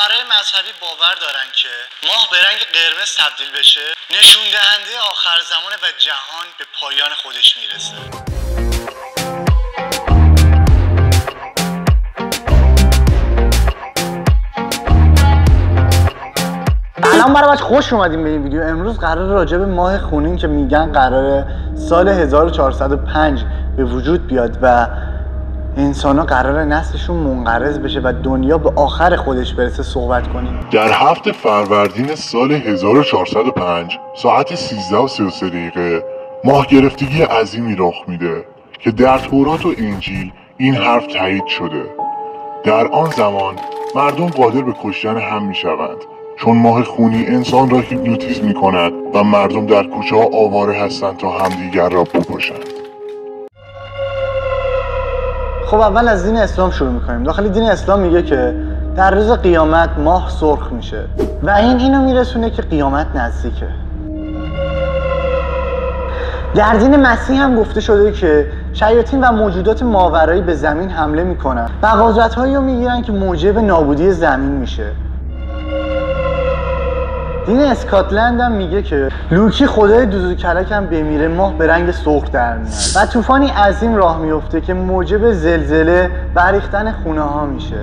رهبرای مذهبی باور دارن که ماه به رنگ قرمز تبدیل بشه نشون دهنده آخر زمانه و جهان به پایان خودش میرسه. سلام برای بچه، خوش اومدیم به این ویدیو. امروز قرار راجع به ماه خونین که میگن قرار سال 1405 به وجود بیاد و انسان ها قرار نسلشون منقرض بشه و دنیا به آخر خودش برسه صحبت کنیم. در 7 فروردین سال 1405 ساعت 13:33 ماه گرفتگی عظیمی رخ میده که در تورات و انجیل این حرف تایید شده. در آن زمان مردم قادر به کشتن هم میشوند چون ماه خونی انسان را هیپنوتیزم میکند و مردم در کوچه ها آواره هستند تا همدیگر را بکشند. خب اول از دین اسلام شروع میکنیم. داخل دین اسلام میگه که در روز قیامت ماه سرخ میشه و اینو میرسونه که قیامت نزدیکه. در دین مسیح هم گفته شده که شیاطین و موجودات ماورایی به زمین حمله میکنن و قدرت‌هایی رو میگیرن که موجب نابودی زمین میشه. دین اسکاتلند هم میگه که لوکی خدای دوزو کلک هم بمیره ماه به رنگ سرخ در میاد و طوفانی عظیم راه میفته که موجب زلزله و ریختن خونه ها میشه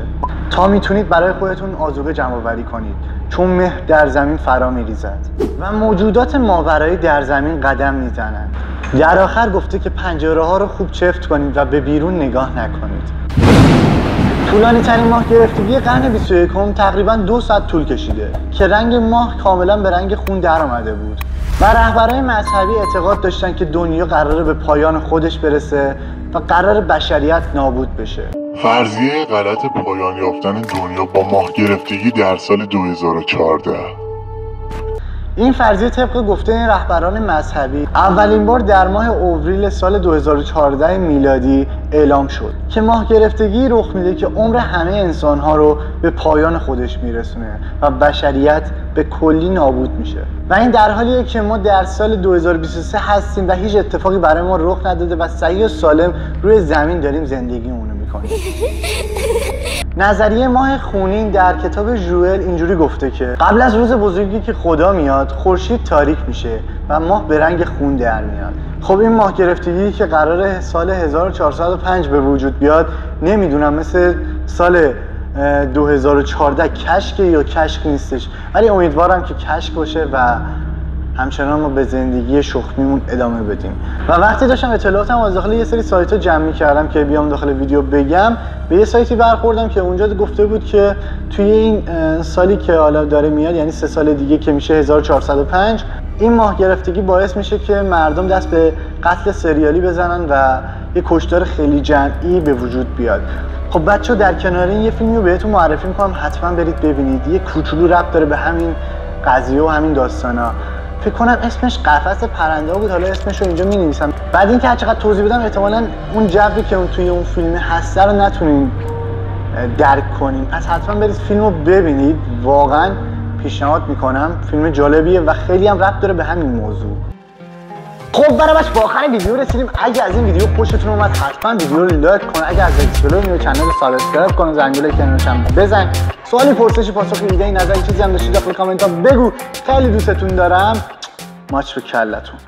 تا میتونید برای خودتون آذوقه جمع آوری کنید چون مه در زمین فرا میریزد و موجودات ماورایی در زمین قدم میزنند. در آخر گفته که پنجره ها رو خوب چفت کنید و به بیرون نگاه نکنید. طولانی ترین ماه گرفتگی قرن 21 تقریبا 2 ساعت طول کشیده که رنگ ماه کاملا به رنگ خون در آمده بود و رهبرای مذهبی اعتقاد داشتن که دنیا قراره به پایان خودش برسه و قرار بشریت نابود بشه. فرضیه غلط پایان یافتن دنیا با ماه گرفتگی در سال 2014. این فرضیه طبق گفته این رهبران مذهبی اولین بار در ماه اوریل سال 2014 میلادی اعلام شد که ماه گرفتگی رخ میده که عمر همه انسان‌ها رو به پایان خودش میرسونه و بشریت به کلی نابود میشه و این در حالیه که ما در سال 2023 هستیم و هیچ اتفاقی برای ما رخ نداده و صحیح و سالم روی زمین داریم زندگیمون رو میکنیم. نظریه ماه خونین در کتاب ژوئل اینجوری گفته که قبل از روز بزرگی که خدا میاد خورشید تاریک میشه و ماه به رنگ خون در میاد. خب این ماه گرفتگی که قراره سال 1405 به وجود بیاد نمیدونم مثل سال 2014 کشک یا کشک نیستش، ولی امیدوارم که کشک باشه و همچنان ما به زندگی شخمیمون ادامه بدیم. و وقتی داشتم اطلاعاتم از داخل یه سری سایت‌ها جمع می‌کردم که بیام داخل ویدیو بگم، به یه سایتی برخوردم که اونجا گفته بود که توی این سالی که حالا داره میاد، یعنی 3 سال دیگه که میشه 1405، این ماه گرفتگی باعث میشه که مردم دست به قتل سریالی بزنن و یه کشتار خیلی جمعی به وجود بیاد. خب بچه‌ها در کنار این یه فیلمی رو بهتون معرفی می‌کنم، حتما برید ببینید. یه کوچولو ربط داره به همین قضیه و همین داستانا. فکر کنم اسمش قفس پرنده بود، حالا اسمش رو اینجا می‌نویسم. بعد اینکه هر چقدر توضیح بدم احتمالاً اون جوی که اون توی اون فیلم هست رو نتونین درک کنین، پس حتما برید فیلمو ببینید. واقعاً پیشنهاد میکنم، فیلم جالبیه و خیلی هم ربط داره به همین موضوع. خب برای بچه، با آخر ویدیو رسیدیم. اگه از این ویدیو خوشتون اومد حتما ویدیو رو لایک کن. اگه از اکسپلور میاد کانال رو سابسکرایب کن، زنگوله کنارش هم بزن. سوالی، پرسشی، پاسخی، ایده، نظری، چیزی هم داشتید داخل کامنت ها بگو. خیلی دوستتون دارم. ماچ به کلتون.